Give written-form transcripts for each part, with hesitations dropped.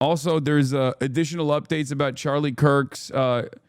Also, there's additional updates about Charlie Kirk's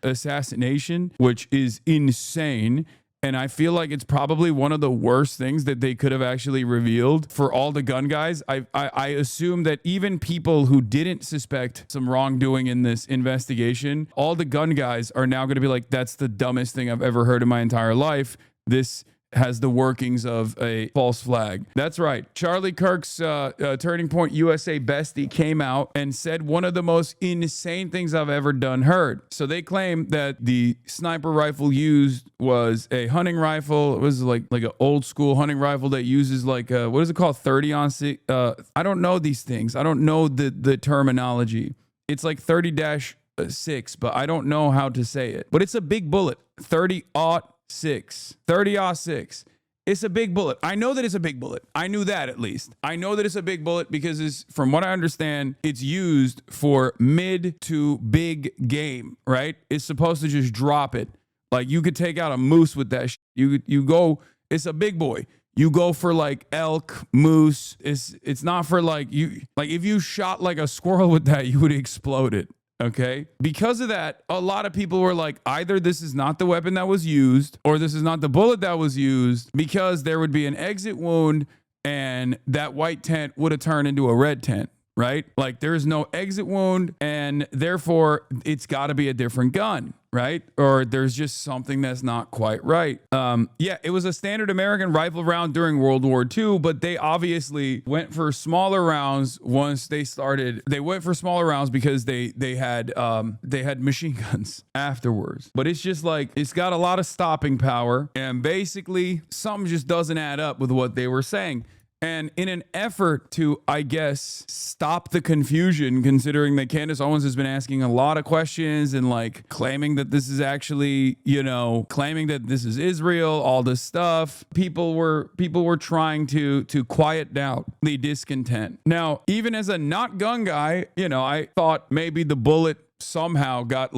assassination, which is insane. And I feel like it's probably one of the worst things that they could have actually revealed for all the gun guys. I assume that even people who didn't suspect some wrongdoing in this investigation, all the gun guys are now going to be like, that's the dumbest thing I've ever heard in my entire life. This has the workings of a false flag. That's right. Charlie Kirk's Turning Point USA bestie came out and said one of the most insane things I've ever heard. So they claim that the sniper rifle used was a hunting rifle. It was like an old school hunting rifle that uses like what is it called? 30 on 6. I don't know these things. I don't know the terminology. It's like 30-6, but I don't know how to say it. But it's a big bullet. 30-06. 30-06. It's a big bullet. I know that it's a big bullet. I knew that at least. I know that it's a big bullet because from what I understand, it's used for mid to big game, right? It's supposed to just drop it. Like you could take out a moose with that. You go, it's a big boy. You go for like elk, moose. It's not for like if you shot like a squirrel with that, you would explode it. Okay. Because of that, a lot of people were like, either this is not the weapon that was used or this is not the bullet that was used, because there would be an exit wound and that white tent would have turned into a red tent, right? Like there's no exit wound and therefore it's got to be a different gun, right? Or there's just something that's not quite right. Yeah, it was a standard American rifle round during World War II, but they obviously went for smaller rounds once they started. They went for smaller rounds because they had machine guns afterwards. But it's just like, it's got a lot of stopping power, and basically something just doesn't add up with what they were saying. And in an effort to, I guess, stop the confusion, considering that Candace Owens has been asking a lot of questions and like claiming that this is actually, claiming that this is Israel, all this stuff, people were trying to quiet down the discontent. Now, even as a not gun guy, I thought maybe the bullet somehow got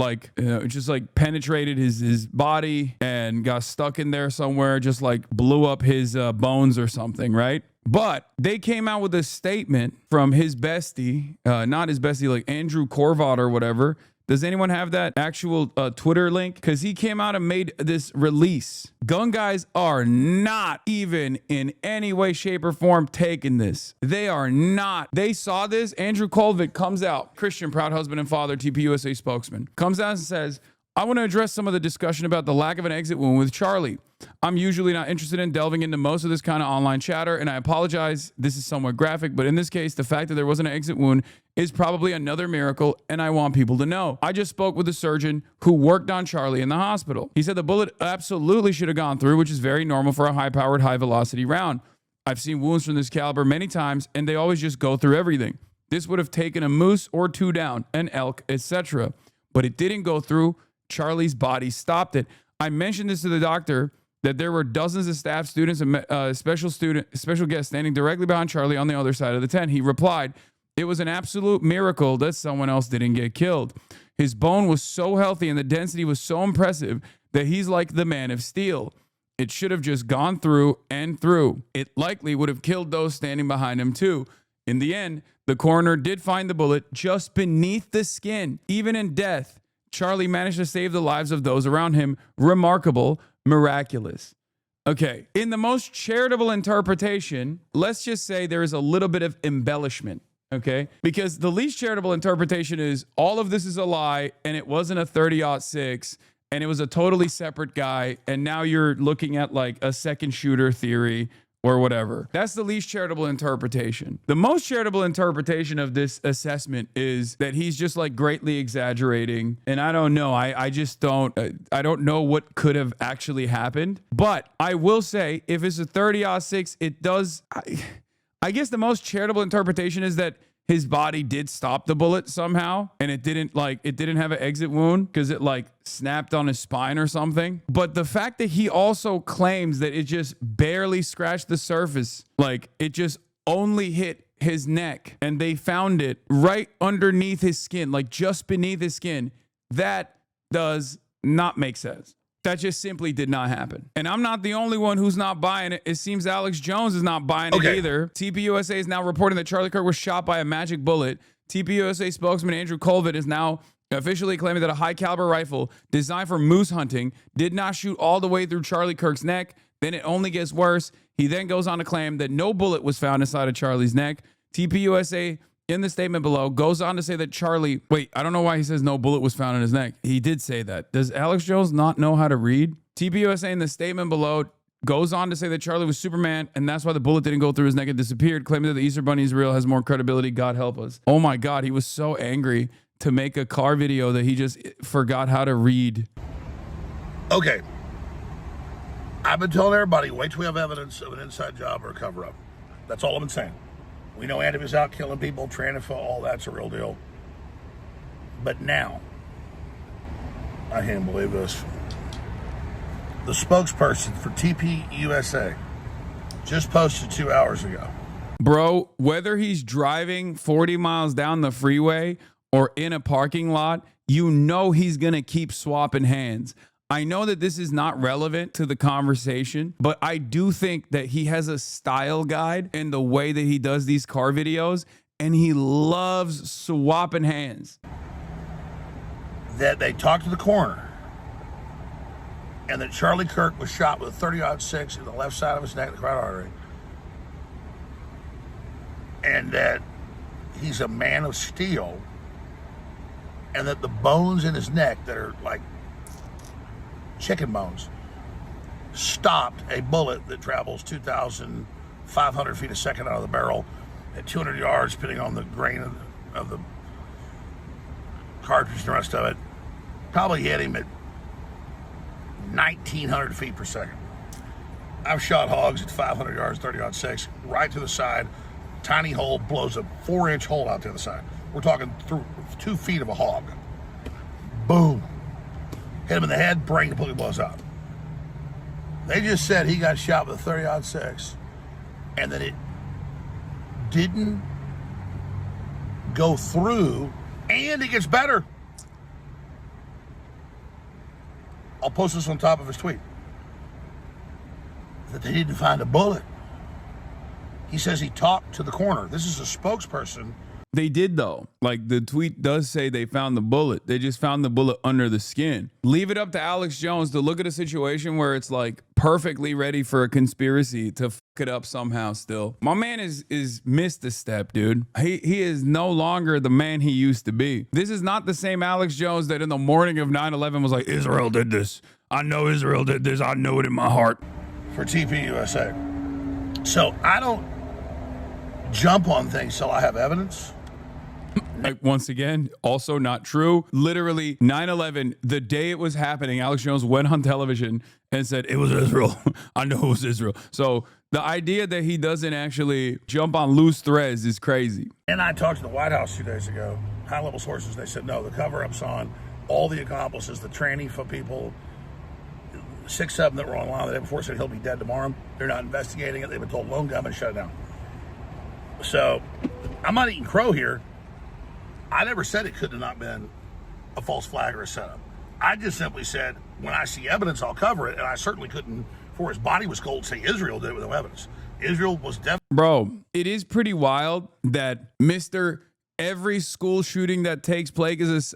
just penetrated his body and got stuck in there somewhere, just like blew up his bones or something, right? But they came out with a statement from his bestie, not his bestie, like Andrew Korvat or whatever. Does anyone have that actual Twitter link? Because he came out and made this release. Gun guys are not even in any way, shape, or form taking this. They are not. They saw this. Andrew Kolvik comes out, Christian, proud husband and father, TPUSA spokesman, comes out and says, I want to address some of the discussion about the lack of an exit wound with Charlie. I'm usually not interested in delving into most of this kind of online chatter, and I apologize. This is somewhat graphic, but in this case, the fact that there wasn't an exit wound is probably another miracle, and I want people to know. I just spoke with a surgeon who worked on Charlie in the hospital. He said the bullet absolutely should have gone through, which is very normal for a high-powered, high-velocity round. I've seen wounds from this caliber many times, and they always just go through everything. This would have taken a moose or two down, an elk, etc. But it didn't go through. Charlie's body stopped it. I mentioned this to the doctor, that there were dozens of staff, students, and special guests standing directly behind Charlie on the other side of the tent. He replied, it was an absolute miracle that someone else didn't get killed. His bone was so healthy and the density was so impressive that he's like the man of steel. It should have just gone through and through. It likely would have killed those standing behind him too. In the end, the coroner did find the bullet just beneath the skin. Even in death, Charlie managed to save the lives of those around him. Remarkable, miraculous. Okay, in the most charitable interpretation, let's just say there is a little bit of embellishment, okay? Because the least charitable interpretation is all of this is a lie and it wasn't a 30-06 and it was a totally separate guy, and now you're looking at like a second shooter theory or whatever. That's the least charitable interpretation. The most charitable interpretation of this assessment is that he's just like greatly exaggerating. And I don't know. I just don't, I don't know what could have actually happened. But I will say, if it's a 30-06, it does, I guess the most charitable interpretation is that his body did stop the bullet somehow, and it didn't have an exit wound because it like snapped on his spine or something. But the fact that he also claims that it just barely scratched the surface, like it just only hit his neck, and they found it right underneath his skin, like just beneath his skin, that does not make sense. That just simply did not happen. And I'm not the only one who's not buying it. It seems Alex Jones is not buying it either. TPUSA is now reporting that Charlie Kirk was shot by a magic bullet. TPUSA spokesman Andrew Colvin is now officially claiming that a high caliber rifle designed for moose hunting did not shoot all the way through Charlie Kirk's neck. Then it only gets worse. He then goes on to claim that no bullet was found inside of Charlie's neck. TPUSA in the statement below goes on to say that Charlie, wait, I don't know why he says no bullet was found in his neck. He did say that. Does Alex Jones not know how to read? TPUSA in the statement below goes on to say that Charlie was Superman, and that's why the bullet didn't go through his neck and disappeared, claiming that the Easter Bunny is real, has more credibility. God help us. Oh my God, he was so angry to make a car video that he just forgot how to read. Okay. I've been telling everybody, wait till we have evidence of an inside job or a cover-up. That's all I've been saying. We know Andy was out killing people, Tranifa, all that's a real deal. But now, I can't believe this. The spokesperson for TPUSA just posted 2 hours ago. Bro, whether he's driving 40 miles down the freeway or in a parking lot, you know he's going to keep swapping hands. I know that this is not relevant to the conversation, but I do think that he has a style guide in the way that he does these car videos, and he loves swapping hands. That they talked to the coroner, and that Charlie Kirk was shot with a 30-06 in the left side of his neck, the carotid artery, and that he's a man of steel, and that the bones in his neck that are like chicken bones stopped a bullet that travels 2,500 feet a second out of the barrel at 200 yards, depending on the grain of the cartridge and the rest of it. Probably hit him at 1,900 feet per second. I've shot hogs at 500 yards, 30-06, right to the side. Tiny hole, blows a 4-inch hole out to the side. We're talking through 2 feet of a hog. Boom. Hit him in the head, brain completely blows out. They just said he got shot with a 30-06 and that it didn't go through, and it gets better. I'll post this on top of his tweet. That they didn't find a bullet. He says he talked to the coroner. This is a spokesperson. They did, though. Like, the tweet does say they found the bullet. They just found the bullet under the skin. Leave it up to Alex Jones to look at a situation where it's like perfectly ready for a conspiracy to fuck it up somehow still. My man is missed a step, dude. He is no longer the man he used to be. This is not the same Alex Jones that in the morning of 9/11 was like, Israel did this. I know Israel did this. I know it in my heart. For TPUSA. So I don't jump on things till I have evidence. Like, once again, also not true. Literally 9/11, the day it was happening, Alex Jones went on television and said, it was Israel. I know it was Israel. So the idea that he doesn't actually jump on loose threads is crazy. And I talked to the White House 2 days ago, high-level sources. They said, no, the cover-up's on all the accomplices, the tranny for people, 6 of them that were online the day before said he'll be dead tomorrow. They're not investigating it. They've been told lone gunman shut it down. So I'm not eating crow here. I never said it could have not been a false flag or a setup. I just simply said, when I see evidence, I'll cover it. And I certainly couldn't, before his body was cold, say Israel did it with no evidence. Israel was definitely. Bro, it is pretty wild that Mr. Every school shooting that takes place is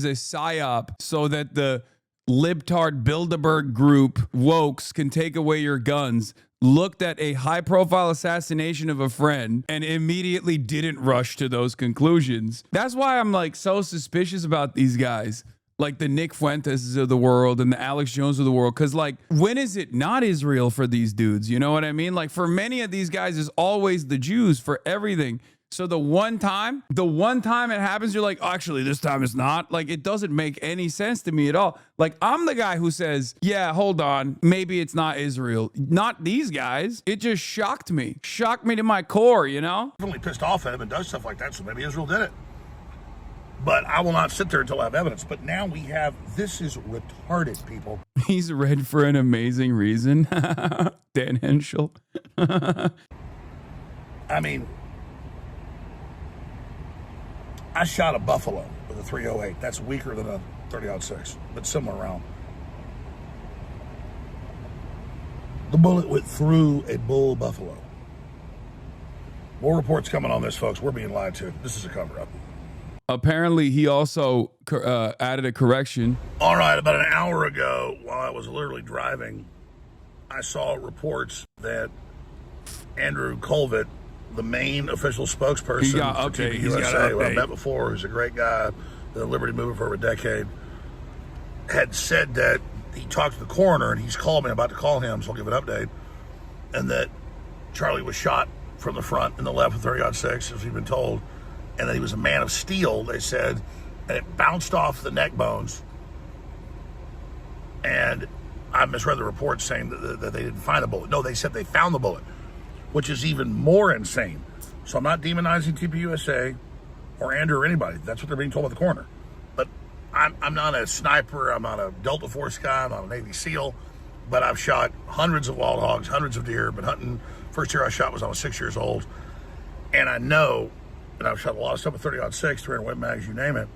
a psyop so that the libtard Bilderberg group wokes can take away your guns, looked at a high-profile assassination of a friend and immediately didn't rush to those conclusions. That's why I'm like so suspicious about these guys, like the Nick Fuentes of the world and the Alex Jones of the world. Because like, when is it not Israel for these dudes? You know what I mean? Like, for many of these guys, it's always the Jews for everything. So the one time it happens, you're like, actually, this time it's not. Like, it doesn't make any sense to me at all. Like, I'm the guy who says, yeah, hold on, maybe it's not Israel. Not these guys. It just shocked me to my core, you know? Definitely pissed off at him and does stuff like that, so maybe Israel did it. But I will not sit there until I have evidence. But now we have, this is retarded, people. He's red for an amazing reason. Dan Henschel. I mean, I shot a buffalo with a 308. That's weaker than a 30-06, but similar round. The bullet went through a bull buffalo. More reports coming on this, folks. We're being lied to. This is a cover-up. Apparently, he also added a correction. All right, about an hour ago, while I was literally driving, I saw reports that Andrew Colvett, the main official spokesperson He got for update. TV He's got USA, who I update. met before, who's a great guy, the Liberty Movement for over a decade, had said that he talked to the coroner, and he's called me. I'm about to call him, so I'll give an update, and that Charlie was shot from the front and the left with 30-06, as we've been told, and that he was a man of steel, they said, and it bounced off the neck bones. And I misread the report saying that they didn't find the bullet. No, they said they found the bullet, which is even more insane. So I'm not demonizing TPUSA or Andrew or anybody. That's what they're being told by the coroner. But I'm not a sniper. I'm not a Delta Force guy. I'm not a Navy SEAL. But I've shot hundreds of wild hogs, hundreds of deer. Been hunting. First year I shot was I was 6 years old. And I know, and I've shot a lot of stuff with 30-06, 300 Wet mags, you name it.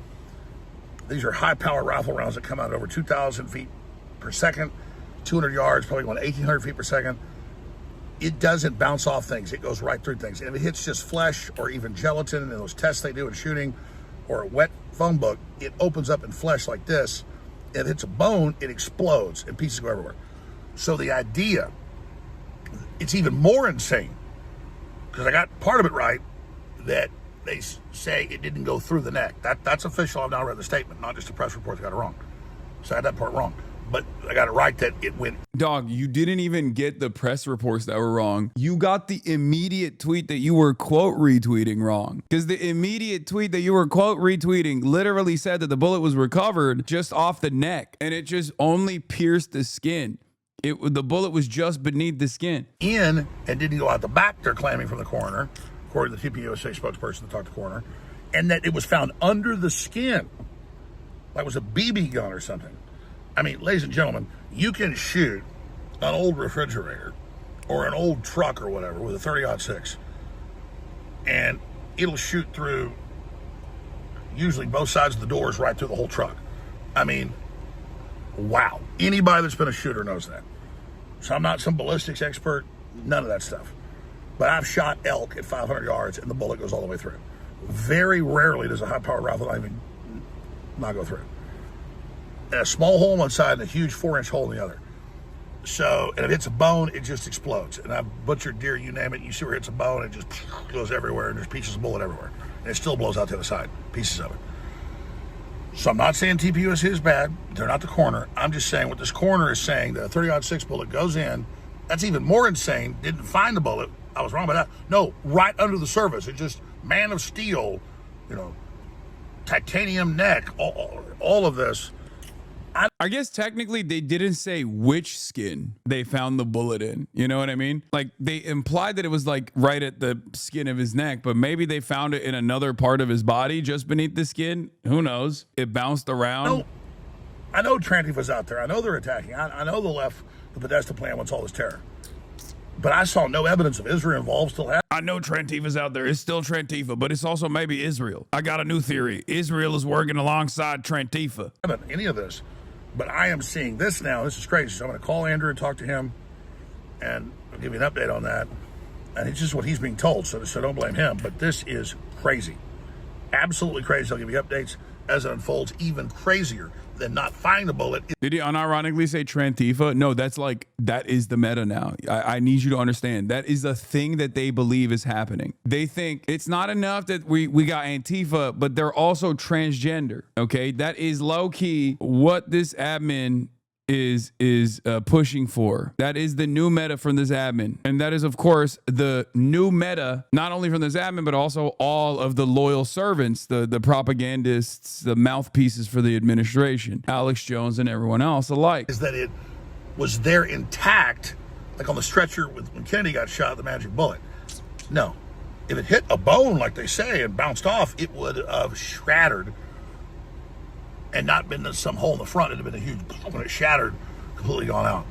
These are high-power rifle rounds that come out at over 2,000 feet per second, 200 yards, probably going 1,800 feet per second. It doesn't bounce off things. It goes right through things. And if it hits just flesh or even gelatin in those tests they do in shooting or a wet phone book, it opens up in flesh like this. If it hits a bone, it explodes and pieces go everywhere. So the idea, it's even more insane, because I got part of it right, that they say it didn't go through the neck. That's official. I've now read the statement, not just the press report. I got it wrong. So I had that part wrong. But I got it right that it went. Dog, you didn't even get the press reports that were wrong. You got the immediate tweet that you were quote retweeting wrong. Because the immediate tweet that you were quote retweeting literally said that the bullet was recovered just off the neck, and it just only pierced the skin. The bullet was just beneath the skin. In and didn't go out the back, they're claiming from the coroner, according to the TPUSA spokesperson that talked to the coroner, and that it was found under the skin, like it was a BB gun or something. I mean, ladies and gentlemen, you can shoot an old refrigerator or an old truck or whatever with a 30-06, and it'll shoot through usually both sides of the doors, right through the whole truck. I mean, wow. Anybody that's been a shooter knows that. So I'm not some ballistics expert, none of that stuff. But I've shot elk at 500 yards and the bullet goes all the way through. Very rarely does a high-power rifle not go through. And a small hole on one side and a huge 4-inch hole in the other. So, and if it hits a bone, it just explodes. And I've butchered deer, you name it, you see where it hits a bone, it just goes everywhere, and there's pieces of bullet everywhere. And it still blows out the other side, pieces of it. So I'm not saying TPUSA is bad. They're not the coroner. I'm just saying what this coroner is saying, that a 30-06 bullet goes in. That's even more insane. Didn't find the bullet. I was wrong about that. No, right under the surface. It just, man of steel, titanium neck, all of this. I guess technically they didn't say which skin they found the bullet in. You know what I mean? Like, they implied that it was like right at the skin of his neck, but maybe they found it in another part of his body just beneath the skin. Who knows? It bounced around. I know Trantifa's out there. I know they're attacking. I know the left, the Podesta plan wants all this terror. But I saw no evidence of Israel involved still happening. I know Trantifa's out there. It's still Trantifa, but it's also maybe Israel. I got a new theory. Israel is working alongside Trantifa. Any of this. But I am seeing this now. This is crazy. So I'm going to call Andrew and talk to him, and I'll give you an update on that. And it's just what he's being told, so don't blame him. But this is crazy. Absolutely crazy. I'll give you updates as it unfolds. Even crazier than not finding the bullet. Did he unironically say Trantifa? No, that is the meta now. I need you to understand. That is the thing that they believe is happening. They think it's not enough that we got Antifa, but they're also transgender. Okay, that is low key what this admin is pushing for. That is the new meta from this admin. And that is, of course, the new meta, not only from this admin, but also all of the loyal servants, the propagandists, the mouthpieces for the administration, Alex Jones and everyone else alike. Is that it was there intact, like on the stretcher when Kennedy got shot, the magic bullet. No. If it hit a bone, like they say, and bounced off, it would have shattered and not been some hole in the front. It'd have been a huge, when it shattered, completely gone out.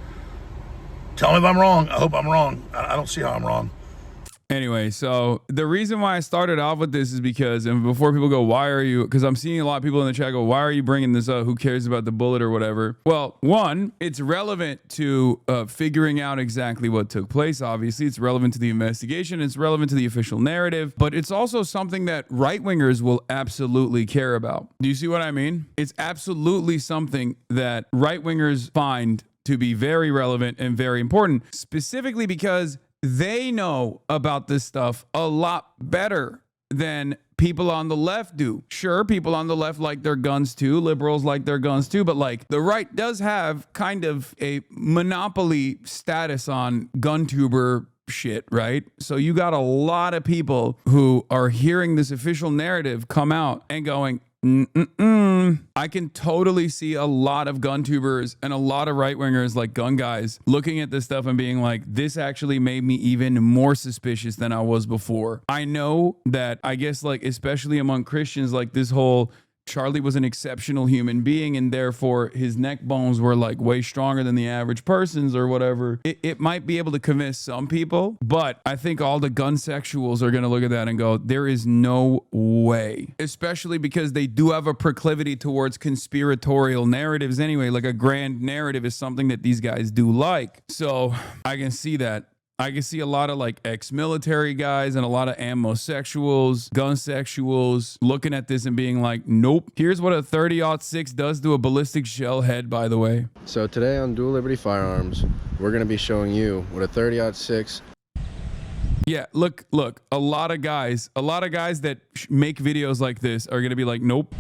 Tell me if I'm wrong. I hope I'm wrong. I don't see how I'm wrong. Anyway, so the reason why I started off with this is because, and before people go, why are you, because I'm seeing a lot of people in the chat go, why are you bringing this up? Who cares about the bullet or whatever? Well, one, it's relevant to figuring out exactly what took place. Obviously, it's relevant to the investigation. It's relevant to the official narrative, but it's also something that right-wingers will absolutely care about. Do you see what I mean? It's absolutely something that right-wingers find to be very relevant and very important, specifically because they know about this stuff a lot better than people on the left do. Sure, people on the left like their guns too, liberals like their guns too, but like the right does have kind of a monopoly status on gun tuber shit, right? So you got a lot of people who are hearing this official narrative come out and going, I can totally see a lot of gun tubers and a lot of right wingers, like gun guys, looking at this stuff and being like, this actually made me even more suspicious than I was before. I know that, I guess, like, especially among Christians, like this whole Charlie was an exceptional human being and therefore his neck bones were like way stronger than the average person's or whatever. It might be able to convince some people, but I think all the gun sexuals are going to look at that and go, there is no way, especially because they do have a proclivity towards conspiratorial narratives anyway. Like a grand narrative is something that these guys do like. So I can see that. I can see a lot of like ex-military guys and a lot of ammosexuals, gun sexuals looking at this and being like, nope. Here's what a 30-06 does to a ballistic shell head, by the way. So today on Dual Liberty Firearms, we're going to be showing you what a 30-06. Yeah, look, a lot of guys that make videos like this are going to be like, nope.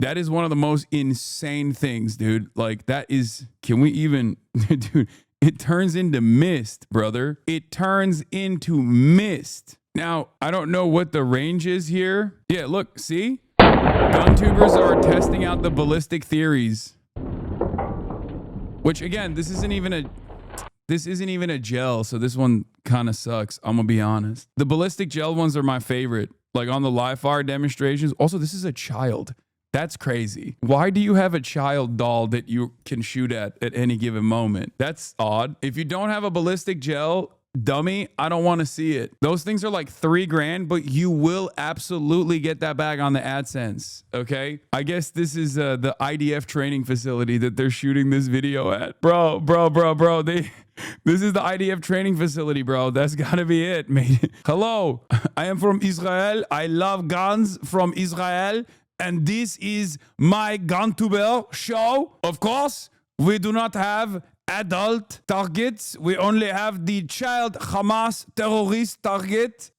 That is one of the most insane things, dude. Like that is, can we even, dude, it turns into mist, brother. It turns into mist. Now, I don't know what the range is here. Yeah, look, see? Gun tubers are testing out the ballistic theories. Which again, this isn't even a gel, so this one kind of sucks. I'm gonna be honest. The ballistic gel ones are my favorite. Like on the live fire demonstrations. Also, this is a child. That's crazy. Why do you have a child doll that you can shoot at any given moment? That's odd. If you don't have a ballistic gel dummy, I don't want to see it. Those things are like $3,000, but you will absolutely get that back on the AdSense. Okay. I guess this is the IDF training facility that they're shooting this video at. Bro. This is the IDF training facility, bro. That's gotta be it, mate. Hello. I am from Israel. I love guns from Israel. And this is my gun tuber show. Of course, we do not have adult targets. We only have the child Hamas terrorist target.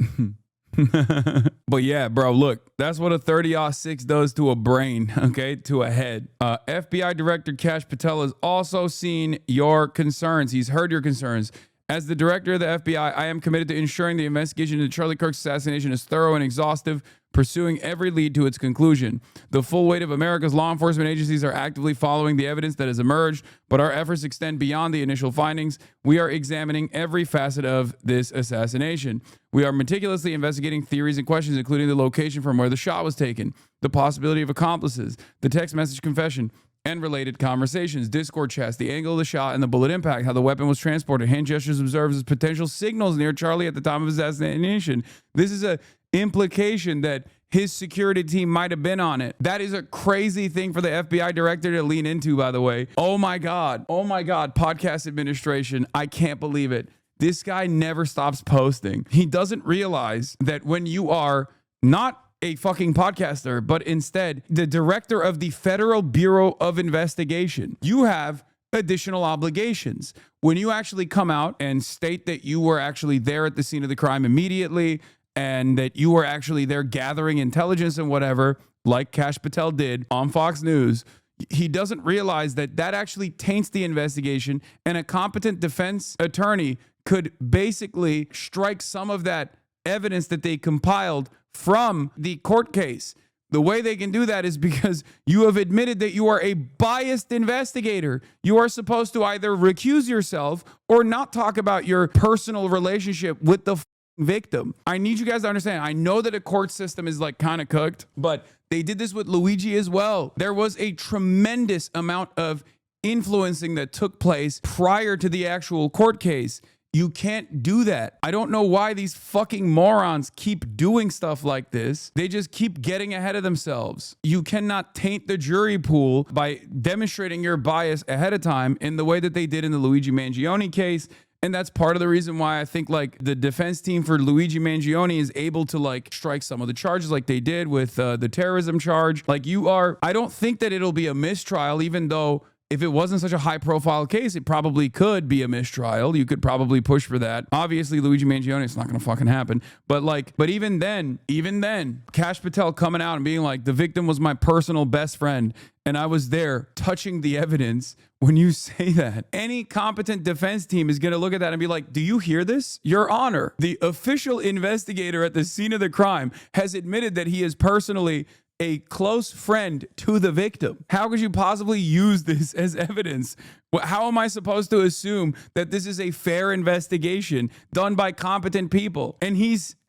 But yeah, bro, look, that's what a 30-06 does to a brain, okay, to a head. FBI Director Kash Patel has also seen your concerns. He's heard your concerns. As the director of the FBI, I am committed to ensuring the investigation into Charlie Kirk's assassination is thorough and exhaustive, pursuing every lead to its conclusion. The full weight of America's law enforcement agencies are actively following the evidence that has emerged, but our efforts extend beyond the initial findings. We are examining every facet of this assassination. We are meticulously investigating theories and questions, including the location from where the shot was taken, the possibility of accomplices, the text message confession, and related conversations, Discord chats, the angle of the shot and the bullet impact, how the weapon was transported, hand gestures observed as potential signals near Charlie at the time of his assassination. This is a implication that his security team might have been on it. That is a crazy thing for the FBI director to lean into, by the way. Oh my God, podcast administration. I can't believe it. This guy never stops posting. He doesn't realize that when you are not a fucking podcaster, but instead the director of the Federal Bureau of Investigation, you have additional obligations. When you actually come out and state that you were actually there at the scene of the crime immediately and that you were actually there gathering intelligence and whatever, like Kash Patel did on Fox News, he doesn't realize that that actually taints the investigation, and a competent defense attorney could basically strike some of that evidence that they compiled from the court case. The way they can do that is because you have admitted that you are a biased investigator. You are supposed to either recuse yourself or not talk about your personal relationship with the victim. I need you guys to understand. I know that a court system is like kind of cooked, but they did this with Luigi as well. There was a tremendous amount of influencing that took place prior to the actual court case. You can't do that. I don't know why these fucking morons keep doing stuff like this. They just keep getting ahead of themselves. You cannot taint the jury pool by demonstrating your bias ahead of time in the way that they did in the Luigi Mangione case. And that's part of the reason why I think like the defense team for Luigi Mangione is able to like strike some of the charges like they did with the terrorism charge. Like I don't think that it'll be a mistrial, even though if it wasn't such a high profile case, it probably could be a mistrial. You could probably push for that. Obviously, Luigi Mangione, it's not going to fucking happen. But even then, Kash Patel coming out and being like, the victim was my personal best friend, and I was there touching the evidence. When you say that, any competent defense team is going to look at that and be like, do you hear this? Your Honor, the official investigator at the scene of the crime has admitted that he is personally a close friend to the victim. How could you possibly use this as evidence? How am I supposed to assume that this is a fair investigation done by competent people? And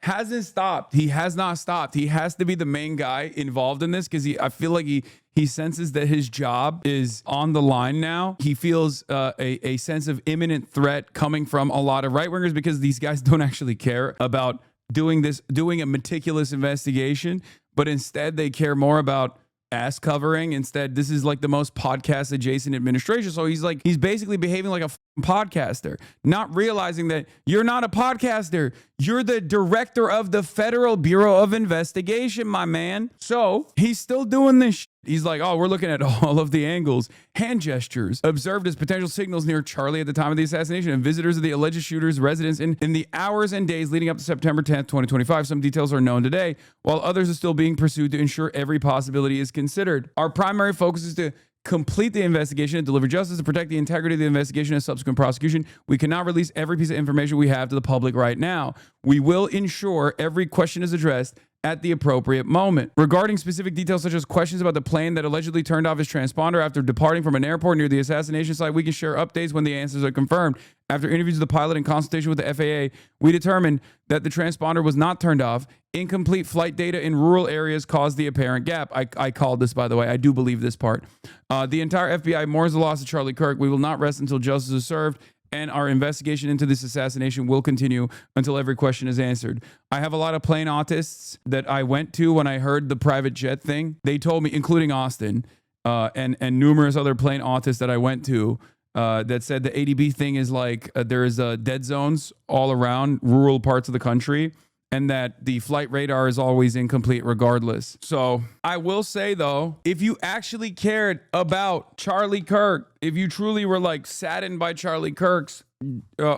hasn't stopped. He has not stopped. He has to be the main guy involved in this because I feel like he senses that his job is on the line now. He feels a sense of imminent threat coming from a lot of right-wingers because these guys don't actually care about doing a meticulous investigation, but instead they care more about ass covering. Instead, this is like the most podcast adjacent administration. So he's basically behaving like a podcaster, not realizing that you're not a podcaster. You're the director of the Federal Bureau of Investigation, my man. So he's still doing this shit. He's like, oh, we're looking at all of the angles. Hand gestures observed as potential signals near Charlie at the time of the assassination and visitors of the alleged shooter's residence in the hours and days leading up to September 10th, 2025. Some details are known today, while others are still being pursued to ensure every possibility is considered. Our primary focus is to complete the investigation and deliver justice to protect the integrity of the investigation and subsequent prosecution. We cannot release every piece of information we have to the public right now. We will ensure every question is addressed at the appropriate moment. Regarding specific details such as questions about the plane that allegedly turned off his transponder after departing from an airport near the assassination site, we can share updates when the answers are confirmed. After interviews with the pilot in consultation with the FAA, we determined that the transponder was not turned off. Incomplete flight data in rural areas caused the apparent gap. I called this, by the way. I do believe this part. The entire FBI mourns the loss of Charlie Kirk. We will not rest until justice is served, and our investigation into this assassination will continue until every question is answered. I have a lot of plane autists that I went to when I heard the private jet thing. They told me, including Austin, and numerous other plane autists that I went to, that said the ADB thing is like there's dead zones all around rural parts of the country, and that the flight radar is always incomplete regardless. So I will say, though, if you actually cared about Charlie Kirk, if you truly were like saddened by Charlie Kirk's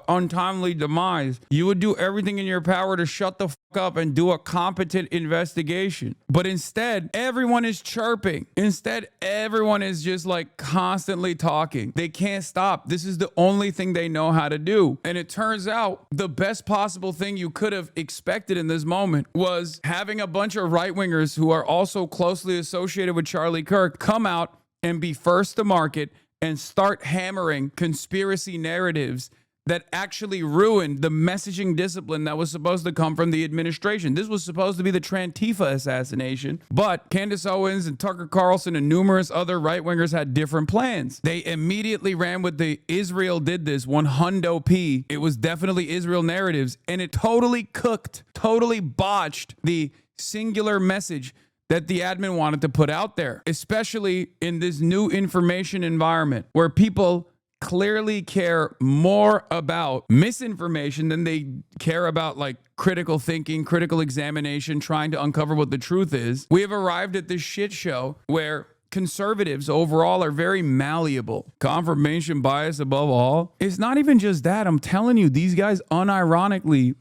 untimely demise, you would do everything in your power to shut the fuck up and do a competent investigation. But instead, everyone is chirping. Instead, everyone is just like constantly talking. They can't stop. This is the only thing they know how to do. And it turns out the best possible thing you could have expected in this moment was having a bunch of right-wingers who are also closely associated with Charlie Kirk come out and be first to market and start hammering conspiracy narratives that actually ruined the messaging discipline that was supposed to come from the administration. This was supposed to be the Trantifa assassination, but Candace Owens and Tucker Carlson and numerous other right-wingers had different plans. They immediately ran with the Israel did this 100p. It was definitely Israel narratives, and it totally cooked, totally botched the singular message that the admin wanted to put out there, especially in this new information environment where people clearly care more about misinformation than they care about like critical thinking, critical examination, trying to uncover what the truth is. We have arrived at this shit show where conservatives overall are very malleable. Confirmation bias above all. It's not even just that. I'm telling you, these guys unironically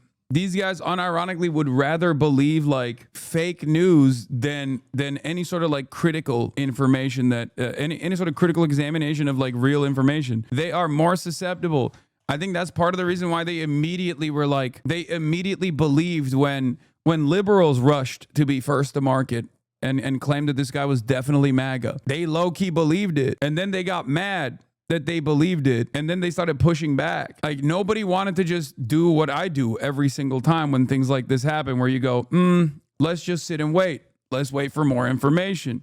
would rather believe like fake news than any sort of like critical information that any sort of critical examination of like real information. They are more susceptible. I think that's part of the reason why they immediately believed when liberals rushed to be first to market and claimed that this guy was definitely MAGA. They low-key believed it, and then they got mad that they believed it, and then they started pushing back. Like, nobody wanted to just do what I do every single time when things like this happen, where you go, let's just sit and wait. Let's wait for more information.